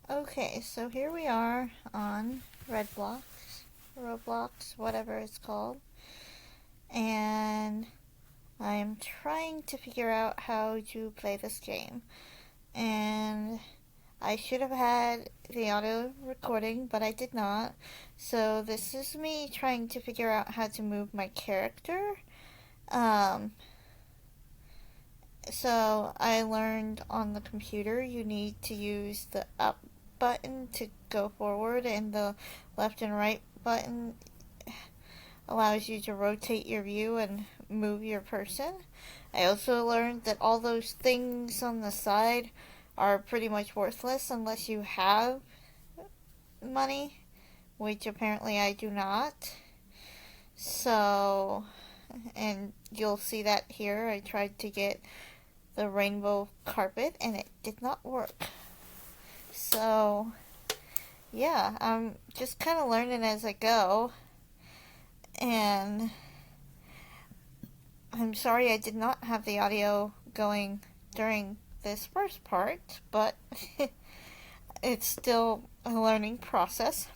Okay, so here we are on Roblox, whatever it's called, and I'm trying to figure out how to play this game. And I should have had the auto recording, but I did not. So this is me trying to figure out how to move my character. Um, so I learned on the computer you need to use the up button to go forward, and the left and right button allows you to rotate your view and move your person. I also learned that all those things on the side are pretty much worthless unless you have money, which apparently I do not. So, and you'll see that here. I tried to get the rainbow carpet and it did not work. So, yeah, I'm just kind of learning as I go. And I'm sorry I did not have the audio going during this first part, but it's still a learning process.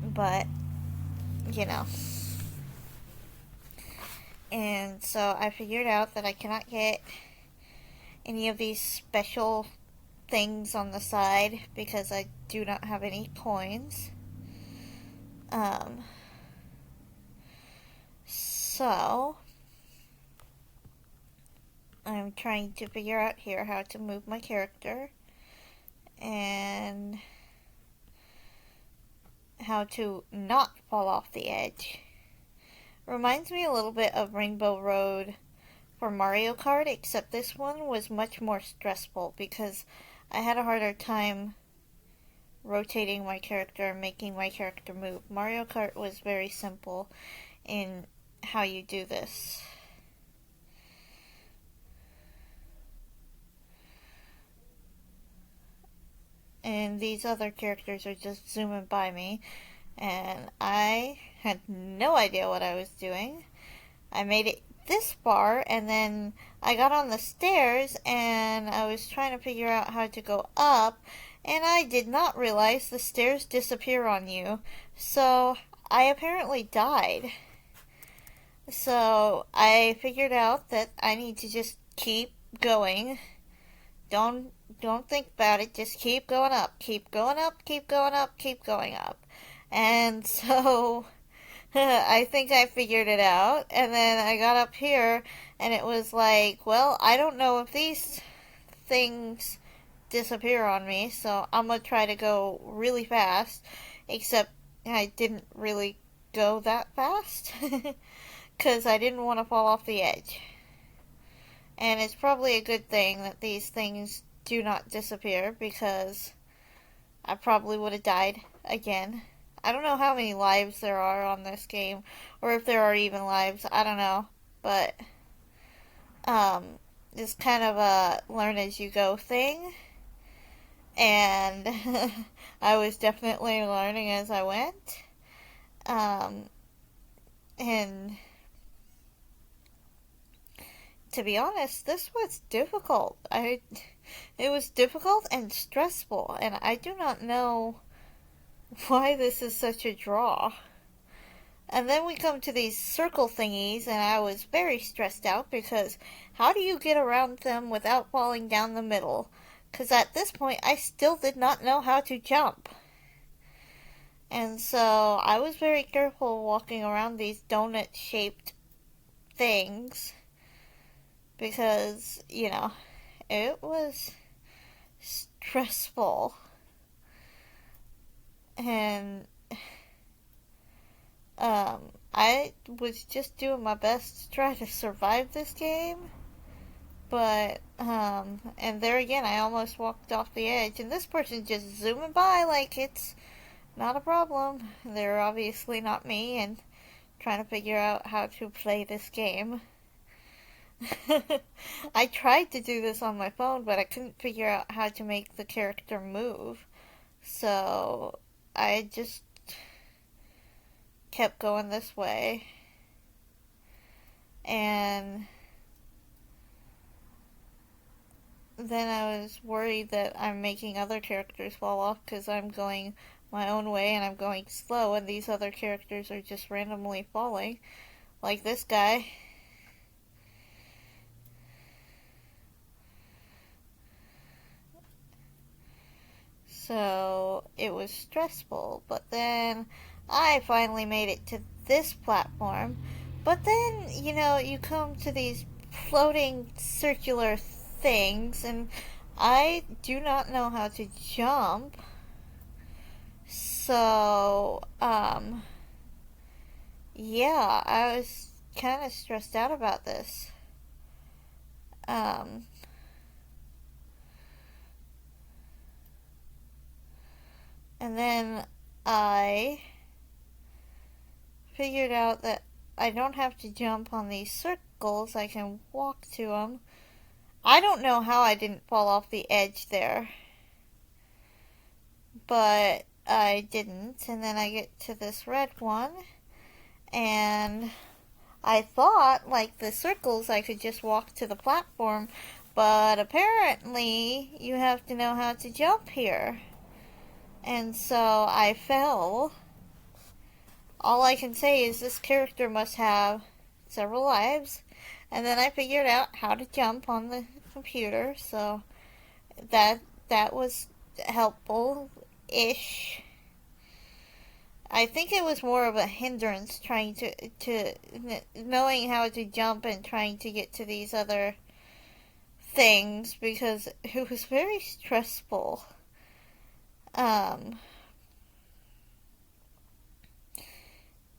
But, you know. And so I figured out that I cannot get any of these special things on the side because I do not have any coins. Um, so I'm trying to figure out here how to move my character and how to not fall off the edge. Reminds me a little bit of Rainbow Road for Mario Kart, except this one was much more stressful because I had a harder time rotating my character and making my character move. Mario Kart was very simple in how you do this. And these other characters are just zooming by me, and I had no idea what I was doing. I made it this far, and then I got on the stairs, and I was trying to figure out how to go up, and I did not realize the stairs disappear on you, so I apparently died. So I figured out that I need to just keep going. Don't don't think about it. Just keep going up. Keep going up. Keep going up. Keep going up. And so I think I figured it out. And then I got up here and it was like, well, I don't know if these things disappear on me, so I'm gonna try to go really fast. Except I didn't really go that fast because I didn't want to fall off the edge. And it's probably a good thing that these things do not disappear because I probably would have died again. I don't know how many lives there are on this game, or if there are even lives. I don't know, but it's kind of a learn as you go thing, and I was definitely learning as I went. Um, and to be honest, this was difficult. It was difficult and stressful, and I do not know why this is such a draw. And then we come to these circle thingies, and I was very stressed out because how do you get around them without falling down the middle? Because at this point, I still did not know how to jump. And so I was very careful walking around these donut shaped things because, it was stressful. And I was just doing my best to try to survive this game. But, and there again, I almost walked off the edge. And this person just zooming by like it's not a problem. They're obviously not me and trying to figure out how to play this game. I tried to do this on my phone, but I couldn't figure out how to make the character move. So I just kept going this way. And then I was worried that I'm making other characters fall off because I'm going my own way and I'm going slow, and these other characters are just randomly falling, like this guy. So it was stressful, but then I finally made it to this platform. But then, you come to these floating circular things, and I do not know how to jump. So, yeah, I was kind of stressed out about this. Um, and then I figured out that I don't have to jump on these circles, I can walk to them. I don't know how I didn't fall off the edge there, but I didn't. And then I get to this red one, and I thought, like the circles, I could just walk to the platform, but apparently you have to know how to jump here. And so I fell. All I can say is this character must have several lives. And then I figured out how to jump on the computer, so that that was helpful-ish. I think it was more of a hindrance trying to knowing how to jump and trying to get to these other things because it was very stressful.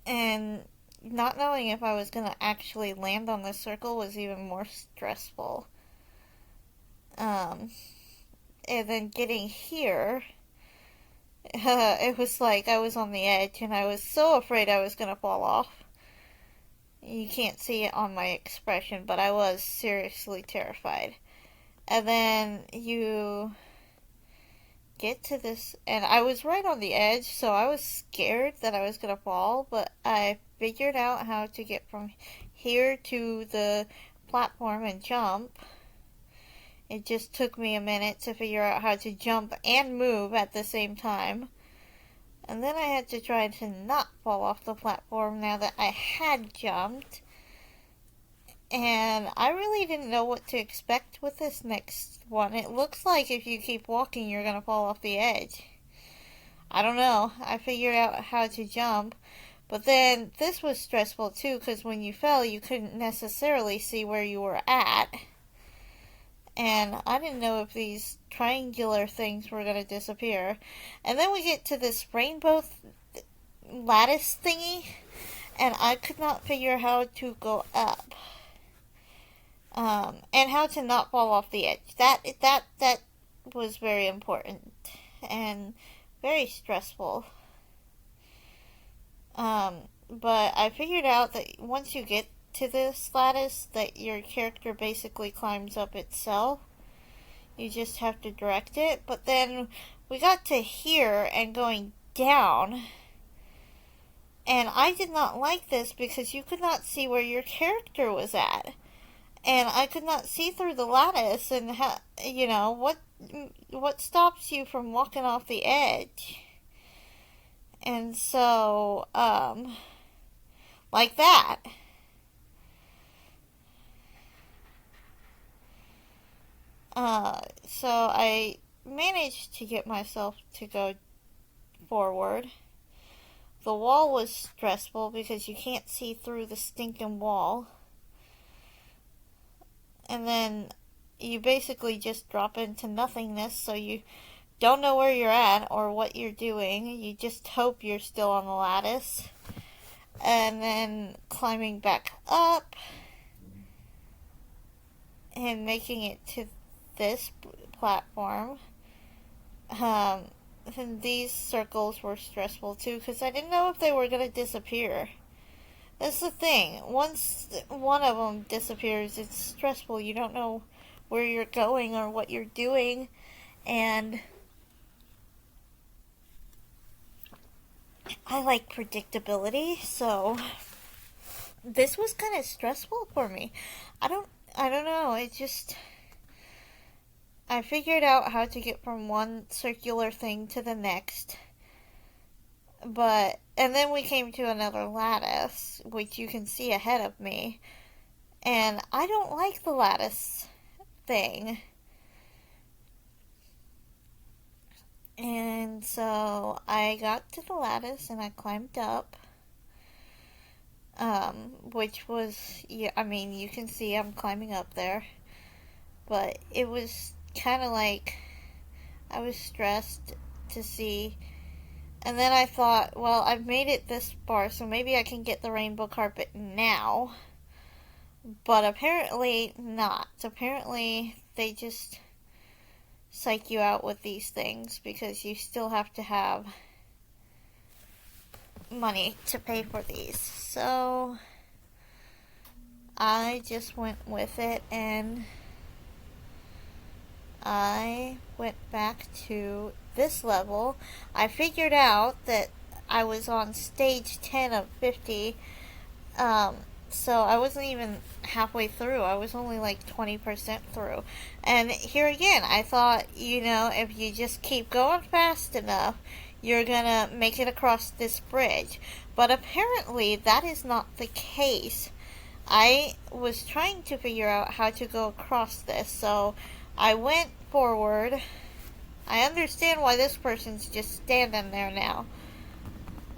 And not knowing if I was going to actually land on the circle was even more stressful. And then getting here, it was like I was on the edge and I was so afraid I was going to fall off. You can't see it on my expression, but I was seriously terrified. And then you get to this, and I was right on the edge, so I was scared that I was going to fall, but I figured out how to get from here to the platform and jump. It just took me a minute to figure out how to jump and move at the same time. And then I had to try to not fall off the platform now that I had jumped. And I really didn't know what to expect with this next one. It looks like if you keep walking, you're going to fall off the edge. I don't know. I figured out how to jump. But then this was stressful too, because when you fell, you couldn't necessarily see where you were at. And I didn't know if these triangular things were going to disappear. And then we get to this rainbow lattice thingy, and I could not figure how to go up. And how to not fall off the edge. That was very important and very stressful. But I figured out that once you get to this lattice, that your character basically climbs up itself. You just have to direct it. But then we got to here and going down. And I did not like this because you could not see where your character was at. And I could not see through the lattice, and what stops you from walking off the edge? And so, like that. So I managed to get myself to go forward. The wall was stressful because you can't see through the stinking wall. And then you basically just drop into nothingness, so you don't know where you're at or what you're doing. You just hope you're still on the lattice. And then climbing back up and making it to this platform. And these circles were stressful too, because I didn't know if they were going to disappear. That's the thing. Once one of them disappears, it's stressful. You don't know where you're going or what you're doing. And I like predictability, so this was kind of stressful for me. I don't know. It just I figured out how to get from one circular thing to the next. And then we came to another lattice, which you can see ahead of me. And I don't like the lattice thing. And so I got to the lattice and I climbed up. Which was, yeah, I mean, you can see I'm climbing up there. But it was kind of like I was stressed to see. And then I thought, well, I've made it this far, so maybe I can get the rainbow carpet now. But apparently not. Apparently they just psych you out with these things because you still have to have money to pay for these. So I just went with it and I went back to this level. I figured out that I was on stage 10 of 50. So I wasn't even halfway through. I was only like 20% through. And here again, I thought, if you just keep going fast enough, you're gonna make it across this bridge. But apparently that is not the case. I was trying to figure out how to go across this, so I went forward. I understand why this person's just standing there now.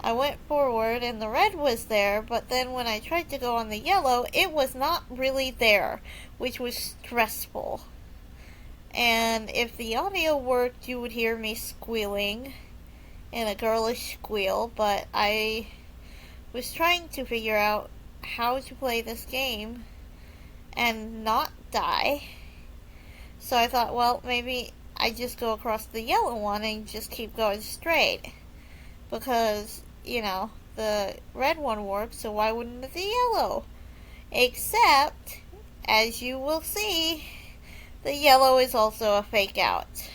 I went forward and the red was there, but then when I tried to go on the yellow, it was not really there, which was stressful. And if the audio worked, you would hear me squealing in a girlish squeal, but I was trying to figure out how to play this game and not die. So I thought, well, maybe I just go across the yellow one and just keep going straight. Because, the red one worked, so why wouldn't the yellow? Except, as you will see, the yellow is also a fake out.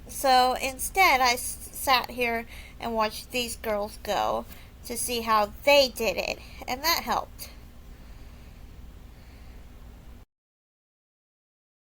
So instead, I sat here and watched these girls go to see how they did it, and that helped.